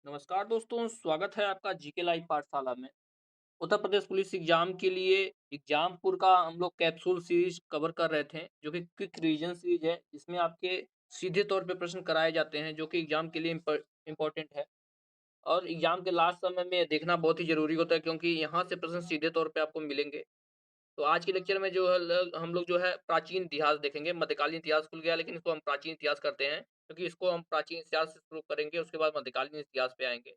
नमस्कार दोस्तों, स्वागत है आपका जीके लाइव पाठशाला में। उत्तर प्रदेश पुलिस एग्जाम के लिए एग्जामपुर का हम लोग कैप्सूल सीरीज कवर कर रहे थे, जो कि क्विक रिवीजन सीरीज है। इसमें आपके सीधे तौर पे प्रश्न कराए जाते हैं, जो कि एग्जाम के लिए इम्पोर्टेंट है। और एग्जाम के लास्ट समय में देखना बहुत ही जरूरी होता है, क्योंकि यहाँ से प्रश्न सीधे तौर पे आपको मिलेंगे। तो आज के लेक्चर में जो है हम लोग जो है प्राचीन इतिहास देखेंगे। मध्यकालीन इतिहास खुल गया, लेकिन इसको हम प्राचीन इतिहास करते हैं, क्योंकि इसको हम प्राचीन इतिहास से शुरू करेंगे, उसके बाद मध्यकालीन इतिहास पे आएंगे।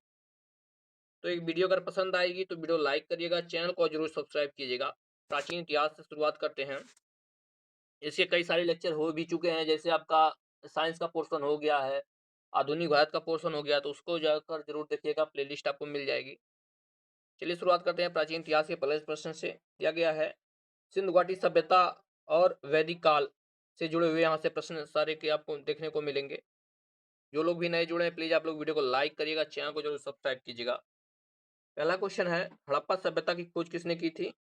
तो एक वीडियो अगर पसंद आएगी तो वीडियो लाइक करिएगा, चैनल को जरूर सब्सक्राइब कीजिएगा। प्राचीन इतिहास से शुरुआत करते हैं। इसके कई सारे लेक्चर हो भी चुके हैं, जैसे आपका साइंस का पोर्शन हो गया है, आधुनिक भारत का पोर्शन हो गया, तो उसको जाकर जरूर देखिएगा, प्लेलिस्ट आपको मिल जाएगी। चलिए शुरुआत करते हैं प्राचीन इतिहास के पहले प्रश्न से। दिया गया है, सिंधु घाटी सभ्यता और वैदिक काल से जुड़े हुए यहाँ से प्रश्न सारे के आपको देखने को मिलेंगे। जो लोग भी नए जुड़े हैं, प्लीज आप लोग वीडियो को लाइक करिएगा, चैनल को जरूर सब्सक्राइब कीजिएगा। पहला क्वेश्चन है, हड़प्पा सभ्यता की खोज किसने की थी?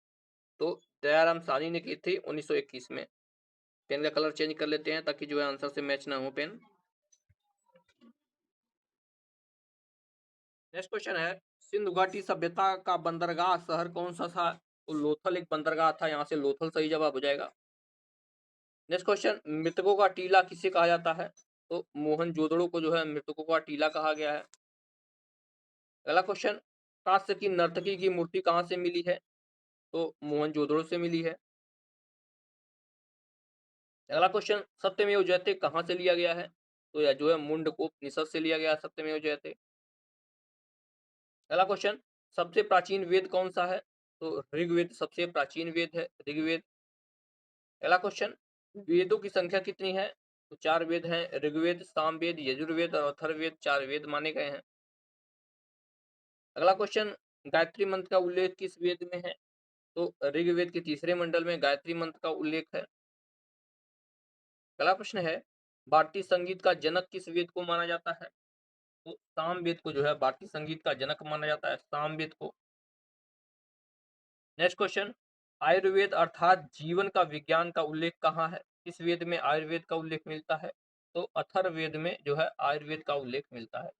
तो दयाराम साहनी ने की थी 1921 में। पेन का कलर चेंज कर लेते हैं, ताकि जो है आंसर से मैच ना हो पेन। नेक्स्ट क्वेश्चन है, सिंधु घाटी सभ्यता का बंदरगाह शहर कौन सा था? तो लोथल एक बंदरगाह था, यहाँ से लोथल सही जवाब हो जाएगा। नेक्स्ट क्वेश्चन, मृतकों का टीला किसे कहा जाता है? तो मोहनजोदड़ो को जो है मृतकों का टीला कहा गया है। अगला क्वेश्चन, कांस्य की नर्तकी की मूर्ति कहाँ से मिली है? तो मोहनजोदड़ो से मिली है। अगला क्वेश्चन, सत्यमेव जयते कहाँ से लिया गया है? तो यह जो है मुंडकोपनिषद से लिया गया है, सत्यमेव जयते। अगला क्वेश्चन, सबसे प्राचीन वेद कौन सा है? तो ऋग्वेद सबसे प्राचीन वेद है, ऋग्वेद। अगला क्वेश्चन, वेदों की संख्या कितनी है? तो 4 वेद हैं, ऋग्वेद, सामवेद, यजुर्वेद और अथर्ववेद, 4 वेद माने गए हैं। अगला क्वेश्चन, गायत्री मंत्र का उल्लेख किस वेद में है? तो ऋग्वेद के तीसरे मंडल में गायत्री मंत्र का उल्लेख है। अगला प्रश्न है, भारतीय संगीत का जनक किस वेद को माना जाता है? तो सामवेद को जो है भारतीय संगीत का जनक माना जाता है, सामवेद को। नेक्स्ट क्वेश्चन, आयुर्वेद अर्थात जीवन का विज्ञान का उल्लेख कहाँ है? किस वेद में आयुर्वेद का उल्लेख मिलता है? तो अथर्ववेद में जो है आयुर्वेद का उल्लेख मिलता है।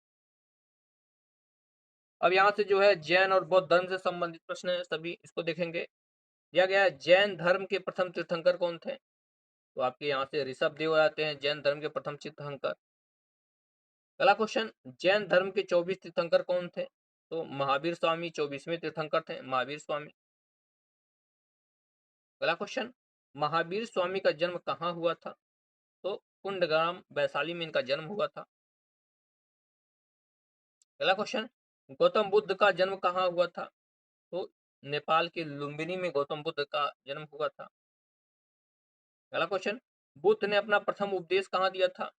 अब यहाँ से जो है जैन और बौद्ध धर्म से संबंधित प्रश्न है, सभी इसको देखेंगे। दिया गया है, जैन धर्म के प्रथम तीर्थंकर कौन थे? तो आपके यहाँ से ऋषभ देव आते हैं जैन धर्म के प्रथम तीर्थंकर। अगला क्वेश्चन, जैन धर्म के 24 तीर्थंकर कौन थे? तो महावीर स्वामी 24वें तीर्थंकर थे, महावीर स्वामी। अगला क्वेश्चन, महावीर स्वामी का जन्म कहाँ हुआ था? तो कुंडग्राम वैशाली में इनका जन्म हुआ था। अगला क्वेश्चन, गौतम बुद्ध का जन्म कहाँ हुआ था? तो नेपाल के लुम्बिनी में गौतम बुद्ध का जन्म हुआ था। अगला क्वेश्चन, बुद्ध ने अपना प्रथम उपदेश कहाँ दिया था?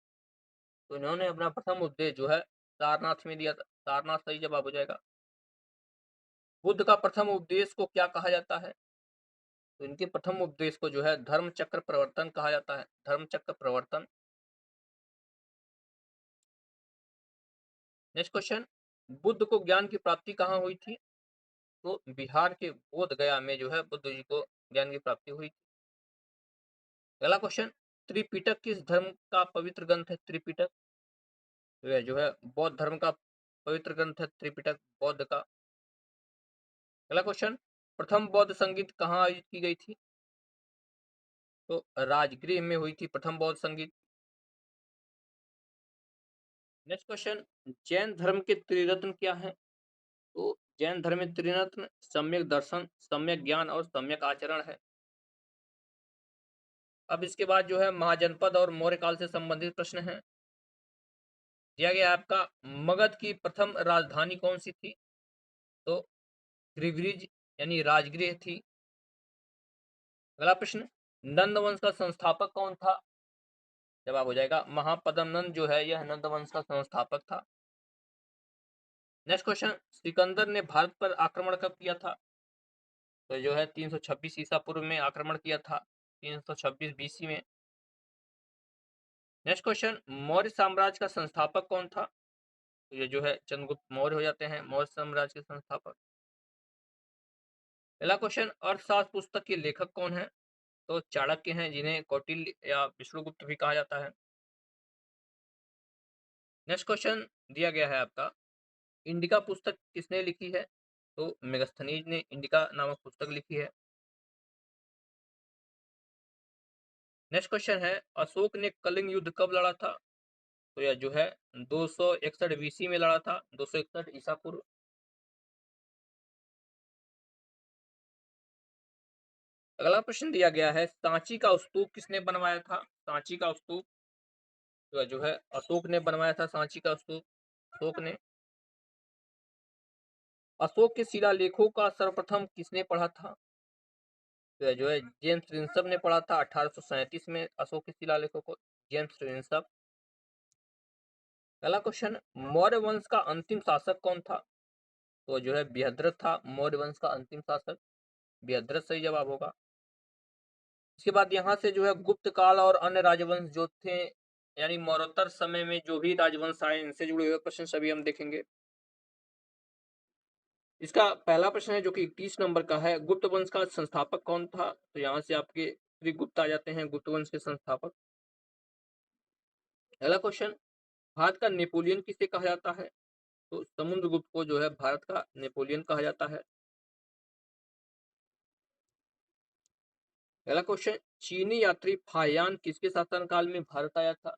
तो इन्होंने अपना प्रथम उपदेश जो है सारनाथ में दिया था, सारनाथ सही जवाब हो जाएगा। बुद्ध का प्रथम उपदेश को क्या कहा जाता है? तो इनके प्रथम उपदेश को जो है धर्म चक्र प्रवर्तन कहा जाता है, धर्म चक्र प्रवर्तन। नेक्स्ट क्वेश्चन, बुद्ध को ज्ञान की प्राप्ति कहाँ हुई थी? तो बिहार के बोध गया में जो है बुद्ध जी को ज्ञान की प्राप्ति हुई थी। अगला क्वेश्चन, त्रिपिटक किस धर्म का पवित्र ग्रंथ है? त्रिपिटक तो यह जो है बौद्ध धर्म का पवित्र ग्रंथ है, त्रिपिटक बौद्ध का। अगला क्वेश्चन, प्रथम बौद्ध संगीत कहाँ आयोजित की गई थी? तो राजगृह में हुई थी प्रथम बौद्ध संगीत। नेक्स्ट क्वेश्चन, जैन धर्म के त्रिरत्न क्या है? तो जैन धर्म में त्रिरत्न सम्यक दर्शन, सम्यक ज्ञान और सम्यक आचरण है। अब इसके बाद जो है महाजनपद और मौर्य काल से संबंधित प्रश्न है। दिया गया आपका, मगध की प्रथम राजधानी कौन सी थी? तो त्रिभुज यानी राजगृह थी। अगला प्रश्न, नंद वंश का संस्थापक कौन था? जवाब हो जाएगा महापद्म नंद जो है यह नंद वंश का संस्थापक था। नेक्स्ट क्वेश्चन, सिकंदर ने भारत पर आक्रमण कब किया था? तो जो है 326 ईसा पूर्व में आक्रमण किया था, 326 बीसी में। नेक्स्ट क्वेश्चन, मौर्य साम्राज्य का संस्थापक कौन था? तो ये जो है चंद्रगुप्त मौर्य हो जाते हैं मौर्य साम्राज्य के संस्थापक। अगला क्वेश्चन, अर्थशास्त्र पुस्तक के लेखक कौन है? तो चाणक्य हैं, जिन्हें कौटिल्य या विष्णुगुप्त भी कहा जाता है। नेक्स्ट क्वेश्चन दिया गया है आपका, इंडिका पुस्तक किसने लिखी है? तो मेगास्थनीज ने इंडिका नामक पुस्तक लिखी है। नेक्स्ट क्वेश्चन है, अशोक ने कलिंग युद्ध कब लड़ा था? तो यह जो है 261 बीसी में लड़ा था, 261 ईसा पूर्व। अगला प्रश्न दिया गया है, सांची का स्तूप किसने बनवाया था? सांची का स्तूप तो जो है अशोक ने बनवाया था, सांची का स्तूप अशोक ने। अशोक के शिलालेखों का सर्वप्रथम किसने पढ़ा था? तो जो है जेम्स रिंसब ने पढ़ा था 1837 में अशोक के शिलालेखों को, जेम्स रिंसब। अगला क्वेश्चन, मौर्य वंश का अंतिम शासक कौन था? तो जो है बृहद्रथ था मौर्य वंश का अंतिम शासक, बृहद्रथ सही जवाब होगा। इसके बाद यहाँ से जो है गुप्त काल और अन्य राजवंश जो थे, यानी मौर्योत्तर समय में जो भी राजवंश आए, इनसे जुड़े हुए प्रश्न सभी हम देखेंगे। इसका पहला प्रश्न है जो कि 21 नंबर का है, गुप्त वंश का संस्थापक कौन था? तो यहाँ से आपके श्री गुप्त आ जाते हैं, गुप्त वंश के संस्थापक। अगला क्वेश्चन, भारत का नेपोलियन किसे कहा जाता है? तो समुद्रगुप्त को जो है भारत का नेपोलियन कहा जाता है। अगला क्वेश्चन, चीनी यात्री फाहियान किसके शासनकाल में भारत आया था?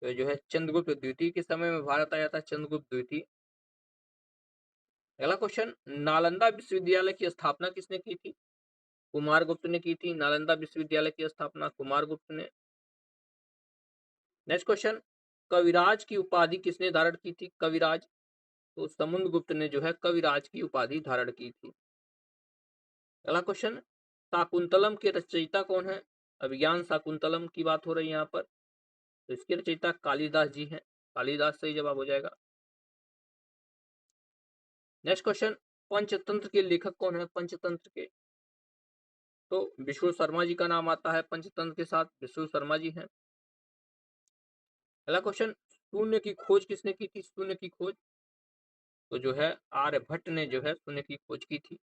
तो जो है चंद्रगुप्त द्वितीय के समय में भारत आया था, चंद्रगुप्त द्वितीय। अगला क्वेश्चन, नालंदा विश्वविद्यालय की स्थापना किसने की थी? कुमारगुप्त ने की थी नालंदा विश्वविद्यालय की स्थापना, कुमारगुप्त ने। नेक्स्ट क्वेश्चन, कविराज की उपाधि किसने धारण की थी? कविराज, तो समुद्रगुप्त ने जो है कविराज की उपाधि धारण की थी। अगला क्वेश्चन, शाकुंतलम के रचयिता कौन है? अभिज्ञान शाकुंतलम की बात हो रही है यहाँ पर, तो इसके रचयिता कालिदास जी हैं, कालिदास सही जवाब हो जाएगा। नेक्स्ट क्वेश्चन, पंचतंत्र के लेखक कौन है? पंचतंत्र के, तो विष्णु शर्मा जी का नाम आता है पंचतंत्र के साथ, विष्णु शर्मा जी हैं। अगला क्वेश्चन, शून्य की खोज किसने की थी? शून्य की खोज, तो जो है आर्यभट्ट ने जो है शून्य की खोज की थी।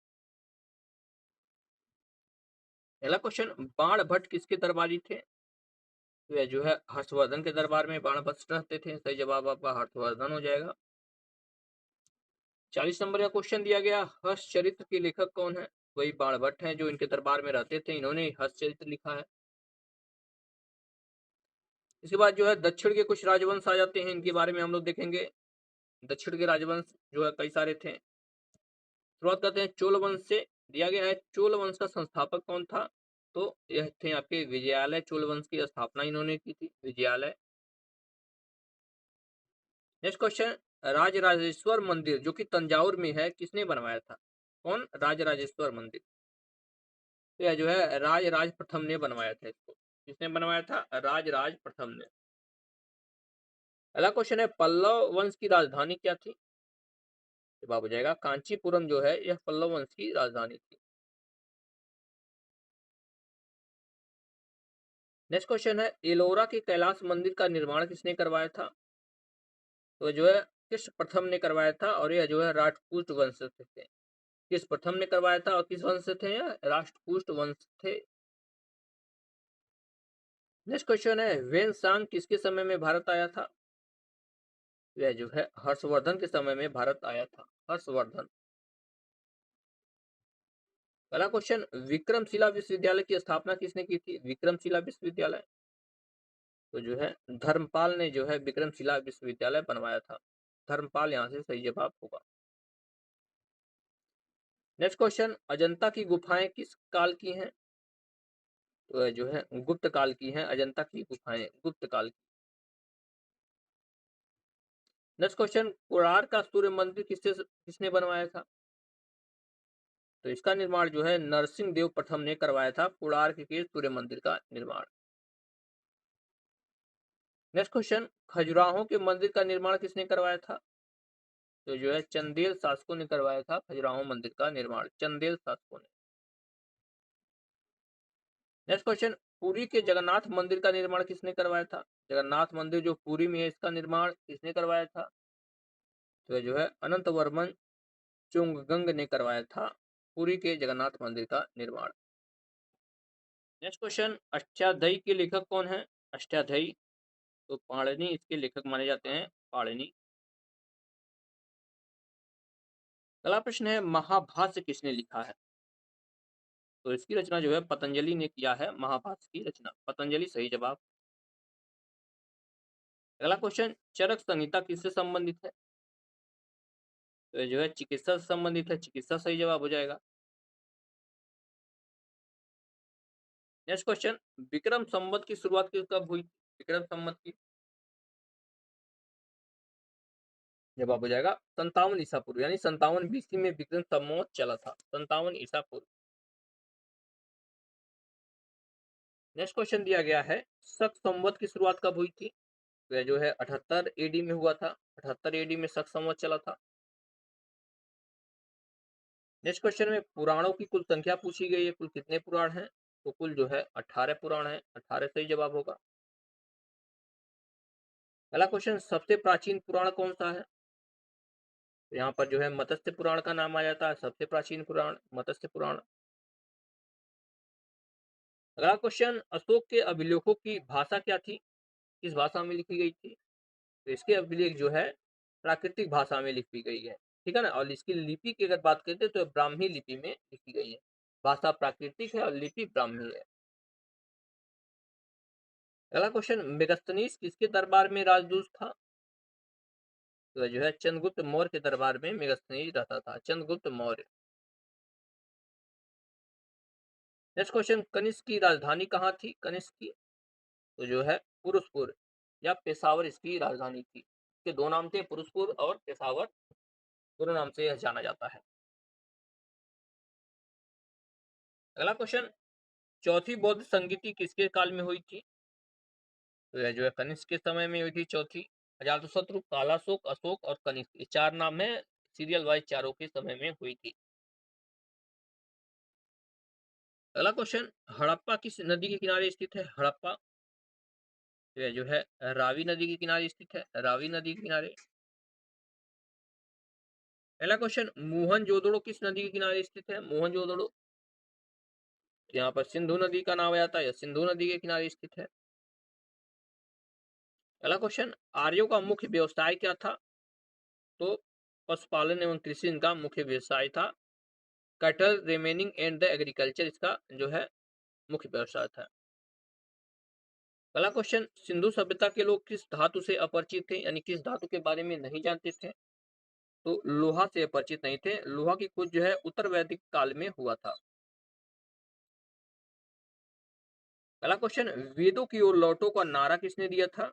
अगला क्वेश्चन, बाणभट्ट किसके दरबारी थे? तो यह जो है हर्षवर्धन के दरबार में बाणभट्ट रहते थे, सही जवाब आपका हर्षवर्धन हो जाएगा। 40 नंबर का क्वेश्चन दिया गया, हर्षचरित्र के लेखक कौन है? वही बाणभट्ट हैं जो इनके दरबार में रहते थे, इन्होंने हर्षचरित्र लिखा है। इसके बाद जो है दक्षिण के कुछ राजवंश आ जाते हैं, इनके बारे में हम लोग देखेंगे। दक्षिण के राजवंश जो है कई सारे थे। शुरुआत करते हैं चोल वंश से। दिया गया है चोल वंश का संस्थापक कौन था? तो यह थे आपके विजयालय, चोल वंश की स्थापना इन्होंने की थी, विजयालय। नेक्स्ट क्वेश्चन, राजराजेश्वर मंदिर जो कि तंजावुर में है, किसने बनवाया था? कौन? राजराजेश्वर मंदिर, तो यह जो है राजराज प्रथम ने बनवाया था इसको। किसने बनवाया था? राजराज प्रथम ने। अगला क्वेश्चन है, पल्लव वंश की राजधानी क्या थी? जवाब हो जाएगा कांचीपुरम, जो है यह पल्लव वंश की राजधानी थी। नेक्स्ट क्वेश्चन है, एलोरा के कैलाश मंदिर का निर्माण किसने करवाया था? तो जो है कृष्ण प्रथम ने करवाया था, और यह जो है राष्ट्रकूट वंश से थे। किस प्रथम ने करवाया था और किस वंश से थे? यह राष्ट्रकूट वंश थे। नेक्स्ट क्वेश्चन है, वेनसांग किसके समय में भारत आया था? यह जो है हर्षवर्धन के समय में भारत आया था, हर्षवर्धन। पहला क्वेश्चन, विक्रमशिला विश्वविद्यालय की स्थापना किसने की थी? विक्रमशिला विश्वविद्यालय, तो जो है धर्मपाल ने जो है विक्रमशिला विश्वविद्यालय बनवाया था, धर्मपाल यहाँ से सही जवाब होगा। नेक्स्ट क्वेश्चन, अजंता की गुफाएं किस काल की हैं? तो जो है गुप्त काल की हैं, अजंता की गुफाएं गुप्त काल की। नेक्स्ट क्वेश्चन, कोणार्क का सूर्य मंदिर किसने बनवाया था? तो इसका निर्माण जो है नरसिंह देव प्रथम ने करवाया था, कोणार्क के सूर्य मंदिर का निर्माण। नेक्स्ट क्वेश्चन, खजुराहो के मंदिर का निर्माण किसने करवाया था? तो जो है चंदेल शासकों ने करवाया था खजुराहो मंदिर का निर्माण, चंदेल शासकों ने। नेक्स्ट क्वेश्चन, पुरी के जगन्नाथ मंदिर का निर्माण किसने करवाया था? जगन्नाथ मंदिर जो पुरी में है, इसका निर्माण किसने करवाया था? तो जो है अनंत वर्मन चुंगगंग ने करवाया था पुरी के जगन्नाथ मंदिर का निर्माण। नेक्स्ट क्वेश्चन, अष्टाध्यायी के लेखक कौन है? अष्टाध्यायी, तो पाणिनि इसके लेखक माने जाते हैं, पाणिनि। अगला प्रश्न है महाभाष्य किसने लिखा है? तो इसकी रचना जो है पतंजलि ने किया है, महाभाष्य की रचना। पतंजलि सही जवाब। अगला क्वेश्चन, चरक संहिता किससे संबंधित है? तो ये जो है चिकित्सा से संबंधित है, चिकित्सा सही जवाब हो जाएगा। नेक्स्ट क्वेश्चन, विक्रम संवत की शुरुआत कब हुई? विक्रम संवत की जवाब हो जाएगा 57 ईसा पूर्व, यानी 57 बीसी में विक्रम संवत चला था, 57 ईसा पूर्व। नेक्स्ट क्वेश्चन दिया गया है, शक संवत की शुरुआत कब हुई थी? तो यह जो है 78 एडी में हुआ था, 78 एडी में शक संवत चला था। नेक्स्ट क्वेश्चन में पुराणों की कुल संख्या पूछी गई है, कुल कितने पुराण हैं? तो कुल जो है 18 पुराण हैं, 18 सही जवाब होगा। अगला क्वेश्चन, सबसे प्राचीन पुराण कौन सा है? तो यहाँ पर जो है मत्स्य पुराण का नाम आ जाता है, सबसे प्राचीन पुराण मत्स्य पुराण। अगला क्वेश्चन, अशोक के अभिलेखों की भाषा क्या थी? किस भाषा में लिखी गई थी? तो इसके अभिलेख जो है प्राकृतिक भाषा में लिखी गई है, ठीक है ना। और इसकी लिपि की अगर बात करते हैं तो ब्राह्मी लिपि में लिखी गई है। भाषा प्राकृतिक है और लिपि ब्राह्मी है। अगला क्वेश्चन, मेगास्थनीज किसके दरबार में राजदूत था? तो जो है चंद्रगुप्त मौर्य के दरबार में मेगास्थनीज रहता था, चंद्रगुप्त मौर्य। नेक्स्ट क्वेश्चन, कनिष्क की राजधानी कहाँ थी? कनिष्क की तो जो है पुरुषपुर या पेशावर इसकी राजधानी थी। इसके दो नाम थे, पुरुषपुर और पेशावर, दोनों नाम से यह जाना जाता है। अगला क्वेश्चन, चौथी बौद्ध संगीति किसके काल में हुई थी? तो यह जो है कनिष्क के समय में हुई थी चौथी। अजातशत्रु, कालाशोक, अशोक और कनिष्क, ये चार नाम है, सीरियल वाइज चारों के समय में हुई थी। अगला क्वेश्चन, हड़प्पा किस नदी के किनारे स्थित है? हड़प्पा तो यह जो है रावी नदी के किनारे स्थित है, रावी नदी के किनारे। अगला क्वेश्चन, मोहनजोदड़ो किस नदी के किनारे स्थित है? मोहनजोदड़ो यहाँ पर सिंधु नदी का नाम आ जाता है, या सिंधु नदी के किनारे स्थित है। अगला क्वेश्चन, आर्यों का मुख्य व्यवसाय क्या था? तो पशुपालन एवं कृषि इनका मुख्य व्यवसाय था। Cattle remaining and the agriculture इसका जो है मुख्य व्यवसाय था। अगला क्वेश्चन, सिंधु सभ्यता के लोग किस धातु से अपरिचित थे, यानी किस धातु के बारे में नहीं जानते थे? तो लोहा से अपरिचित नहीं थे, लोहा की खोज जो है उत्तर वैदिक काल में हुआ था। अगला क्वेश्चन, वेदों की ओर लौटो का नारा किसने दिया था?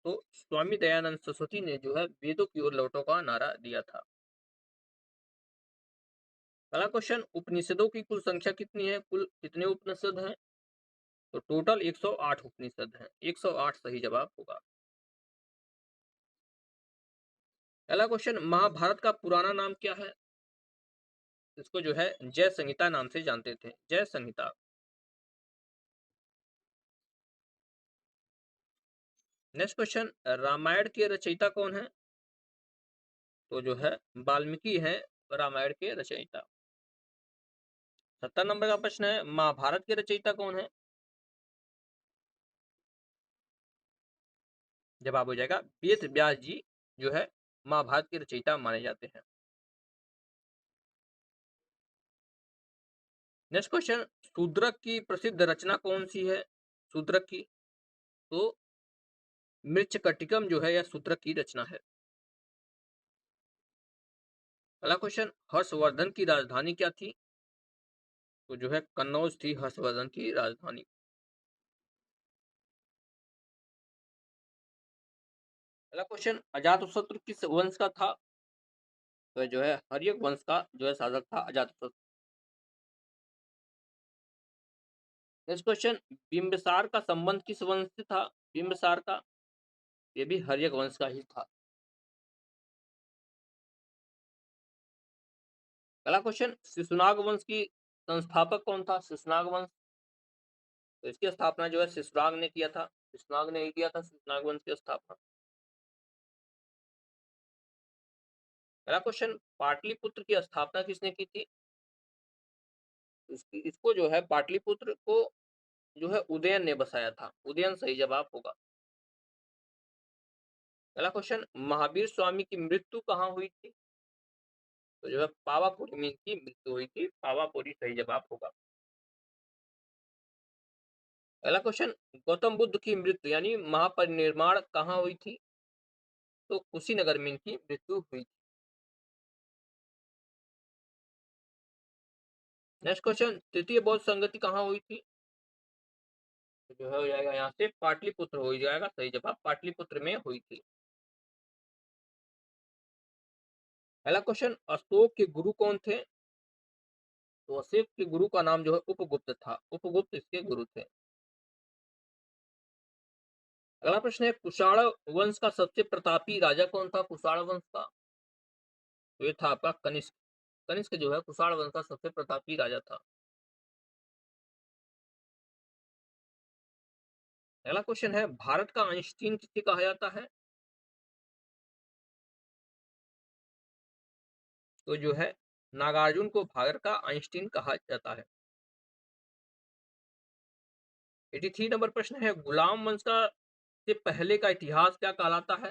तो स्वामी दयानंद सरस्वती ने जो है वेदों की ओर लौटो का नारा दिया था। अगला क्वेश्चन, उपनिषदों की कुल संख्या कितनी है? कुल कितने उपनिषद हैं? तो टोटल 108 उपनिषद हैं, 108 सही जवाब होगा। अगला क्वेश्चन, महाभारत का पुराना नाम क्या है? इसको जो है जय संहिता नाम से जानते थे, जय संहिता। नेक्स्ट क्वेश्चन, रामायण के रचयिता कौन है? तो जो है वाल्मीकि है रामायण के रचयिता। 70 नंबर का प्रश्न है, महाभारत के रचयिता कौन है? जवाब हो जाएगा वेद व्यास जी, जो है महाभारत के रचयिता माने जाते हैं। नेक्स्ट क्वेश्चन, शूद्रक की प्रसिद्ध रचना कौन सी है? शूद्रक की तो मृच्छकटिकम जो है यह शूद्रक की रचना है। अगला क्वेश्चन, हर्षवर्धन की राजधानी क्या थी? तो जो है कन्नौज थी हर्षवर्धन की राजधानी। अगला क्वेश्चन, अजातशत्रु किस वंश का था? तो जो है हर्यक वंश का जो है शासक था अजातशत्रु। नेक्स्ट क्वेश्चन, बिंबिसार का संबंध किस वंश से था? बिंबिसार का ये भी हर्यक वंश का ही था। अगला क्वेश्चन, शिशुनाग वंश की संस्थापक कौन था? शिशुनाग वंश तो इसकी स्थापना जो है शिशुनाग ने किया था, शिशुनाग ने ही किया था शिशुनाग वंश की स्थापना। अगला क्वेश्चन, पाटलिपुत्र की स्थापना किसने की थी? इसको जो है पाटलिपुत्र को जो है उदयन ने बसाया था, उदयन सही जवाब होगा। अगला क्वेश्चन, महावीर स्वामी की मृत्यु कहाँ हुई थी? तो जो है पावापुरी में इनकी मृत्यु हुई थी। पावापुरी सही जवाब होगा। अगला क्वेश्चन, गौतम बुद्ध की मृत्यु यानी महापरिनिर्वाण कहाँ हुई थी? तो कुशीनगर में इनकी मृत्यु हुई थी। नेक्स्ट क्वेश्चन, तृतीय बौद्ध संगति कहाँ हुई थी? तो जो है हो जाएगा यहाँ से पाटलिपुत्र हो जाएगा सही जवाब, पाटलिपुत्र में हुई थी। अगला क्वेश्चन, अशोक के गुरु कौन थे? तो अशोक के गुरु का नाम जो है उपगुप्त था, उपगुप्त इसके गुरु थे। अगला प्रश्न है, कुषाण वंश का सबसे प्रतापी राजा कौन था? कुषाण वंश का तो ये था आपका कनिष्क। कनिष्क जो है कुषाण वंश का सबसे प्रतापी राजा था। अगला क्वेश्चन है, भारत का आइंस्टीन किसे कहा जाता है? तो जो है नागार्जुन को भारत का आइंस्टीन कहा जाता है। 83 नंबर प्रश्न है, गुलाम वंश का से पहले का इतिहास क्या कहलाता है?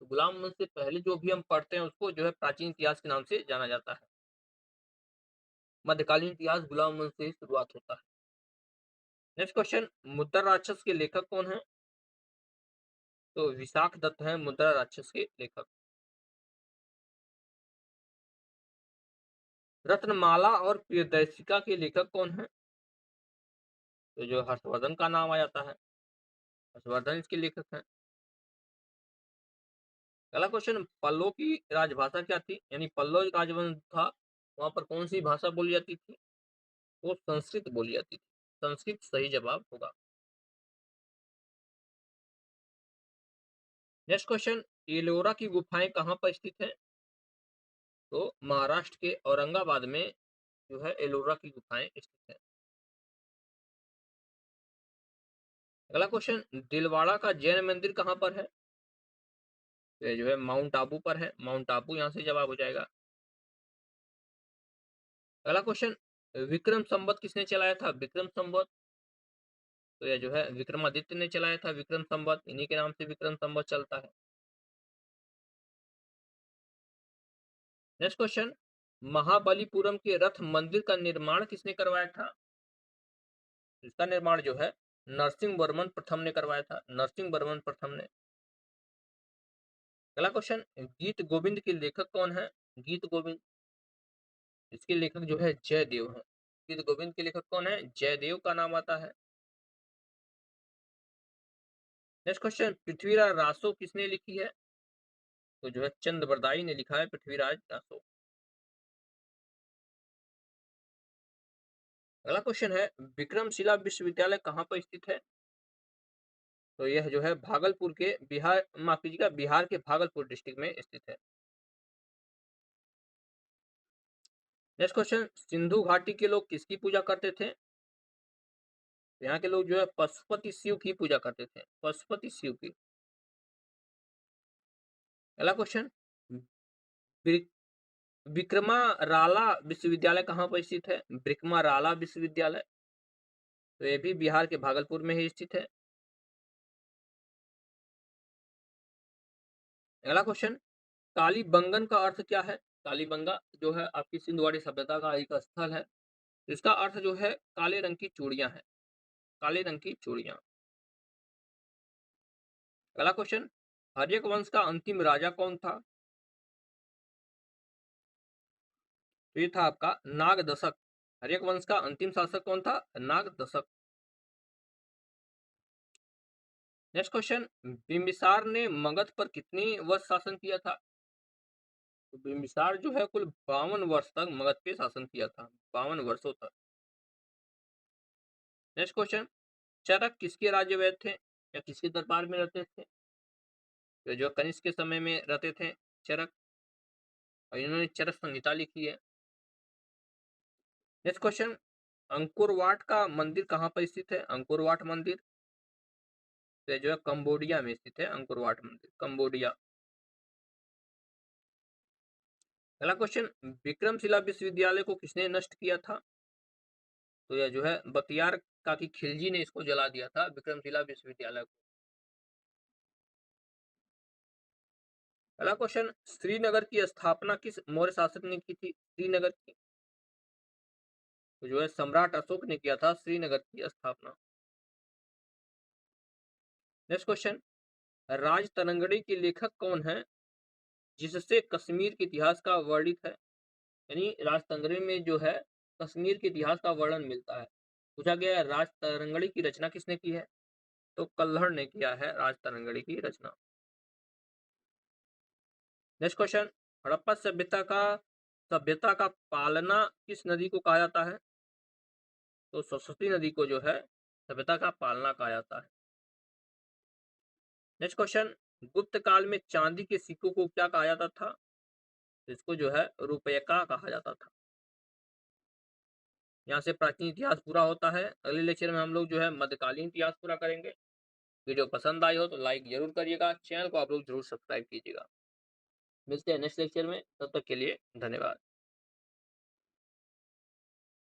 तो गुलाम वंश से पहले जो भी हम पढ़ते हैं उसको जो है प्राचीन इतिहास के नाम से जाना जाता है। मध्यकालीन इतिहास गुलाम वंश से ही शुरुआत होता है। नेक्स्ट क्वेश्चन, मुद्रा राक्षस के लेखक कौन है? तो विशाख दत्त है मुद्रा राक्षस के लेखक। रत्नमाला और प्रियदर्शिका के लेखक कौन है? तो जो हर्षवर्धन का नाम आ जाता है, हर्षवर्धन इसके लेखक हैं। अगला क्वेश्चन, पल्लव की राजभाषा क्या थी? यानी पल्लव राजवंश था, वहां पर कौन सी भाषा बोली जाती थी? वो संस्कृत बोली जाती थी। संस्कृत सही जवाब होगा। नेक्स्ट क्वेश्चन, एलोरा की गुफाएं कहाँ पर स्थित है? तो महाराष्ट्र के औरंगाबाद में जो है एलोरा की गुफाएं स्थित है। अगला क्वेश्चन, दिलवाड़ा का जैन मंदिर कहाँ पर है? तो ये जो है माउंट आबू पर है, माउंट आबू यहाँ से जवाब हो जाएगा। अगला क्वेश्चन, विक्रम संवत किसने चलाया था? विक्रम संवत तो यह जो है विक्रमादित्य ने चलाया था विक्रम संवत, इन्हीं के नाम से विक्रम संवत चलता है। नेक्स्ट क्वेश्चन, महाबलीपुरम के रथ मंदिर का निर्माण किसने करवाया था? इसका निर्माण जो है नरसिंह वर्मन प्रथम ने करवाया था, नरसिंह वर्मन प्रथम ने। अगला क्वेश्चन, गीत गोविंद के लेखक कौन है? गीत गोविंद इसके लेखक जो है जयदेव है। गीत गोविंद के लेखक कौन है? जयदेव का नाम आता है। नेक्स्ट क्वेश्चन, पृथ्वीराज रासो किसने लिखी है? तो जो है चंद बरदाई ने लिखा है पृथ्वीराज रासो। अगला क्वेश्चन है, विक्रमशिला विश्वविद्यालय कहाँ पर स्थित है? तो यह जो है भागलपुर के बिहार, माफ कीजिएगा, बिहार के भागलपुर डिस्ट्रिक्ट में स्थित है। नेक्स्ट क्वेश्चन, सिंधु घाटी के लोग किसकी पूजा करते थे? तो यहाँ के लोग जो है पशुपति शिव की पूजा करते थे, पशुपति शिव की। अगला क्वेश्चन, विक्रमाराला विश्वविद्यालय कहाँ पर स्थित है? विक्रमाराला विश्वविद्यालय तो ये भी बिहार के भागलपुर में ही स्थित है। अगला क्वेश्चन, कालीबंगन का अर्थ क्या है? कालीबंगा जो है आपकी सिंधुवाड़ी सभ्यता का एक स्थल है। इसका अर्थ जो है काले रंग की चूड़ियां हैं, काले रंग की चूड़ियां। अगला क्वेश्चन, हर्यक वंश का अंतिम राजा कौन था? तो ये था आपका नागदशक। हर्यक वंश का अंतिम शासक कौन था? नागदशक। नेक्स्ट क्वेश्चन, बिंबिसार ने मगध पर कितनी वर्ष शासन किया था? तो बिंबिसार जो है कुल 52 वर्ष तक मगध पे शासन किया था, 52 वर्षों तक। नेक्स्ट क्वेश्चन, चरक किसके राज्य वैद थे या किसके दरबार में रहते थे? तो जो कनिष्क के समय में रहते थे चरक, और इन्होंने चरक संहिता लिखी है। नेक्स्ट क्वेश्चन, अंकुरवाट का मंदिर कहाँ पर स्थित है? अंकुरवाट मंदिर तो जो है कंबोडिया में स्थित है, अंकुरवाट मंदिर कंबोडिया। अगला क्वेश्चन, विक्रमशिला विश्वविद्यालय को किसने नष्ट किया था? तो यह जो है बख्तियार काकी खिलजी ने इसको जला दिया था, विक्रमशिला विश्वविद्यालय को। अगला क्वेश्चन, श्रीनगर की स्थापना किस मौर्य शासक ने की थी? श्रीनगर की तो जो है सम्राट अशोक ने किया था श्रीनगर की स्थापना। नेक्स्ट क्वेश्चन, राजतरंगड़ी के लेखक कौन है जिससे कश्मीर के इतिहास का वर्णित है? यानी राजतरंगड़ी में जो है कश्मीर के इतिहास का वर्णन मिलता है। पूछा गया है राजतरंगड़ी की रचना किसने की है? तो कल्हड़ ने किया है राजतरंगड़ी की रचना। नेक्स्ट क्वेश्चन, हड़प्पा सभ्यता का पालना किस नदी को कहा जाता है? तो सरस्वती नदी को जो है सभ्यता का पालना कहा जाता है। नेक्स्ट क्वेश्चन, गुप्त काल में चांदी के सिक्कों को क्या कहा जाता था? तो इसको जो है रुपयका कहा जाता था। यहाँ से प्राचीन इतिहास पूरा होता है। अगले लेक्चर में हम लोग जो है मध्यकालीन इतिहास पूरा करेंगे। वीडियो पसंद आई हो तो लाइक जरूर करिएगा, चैनल को आप लोग जरूर सब्सक्राइब कीजिएगा। मिलते हैं नेक्स्ट लेक्चर में, तब तक के लिए धन्यवाद।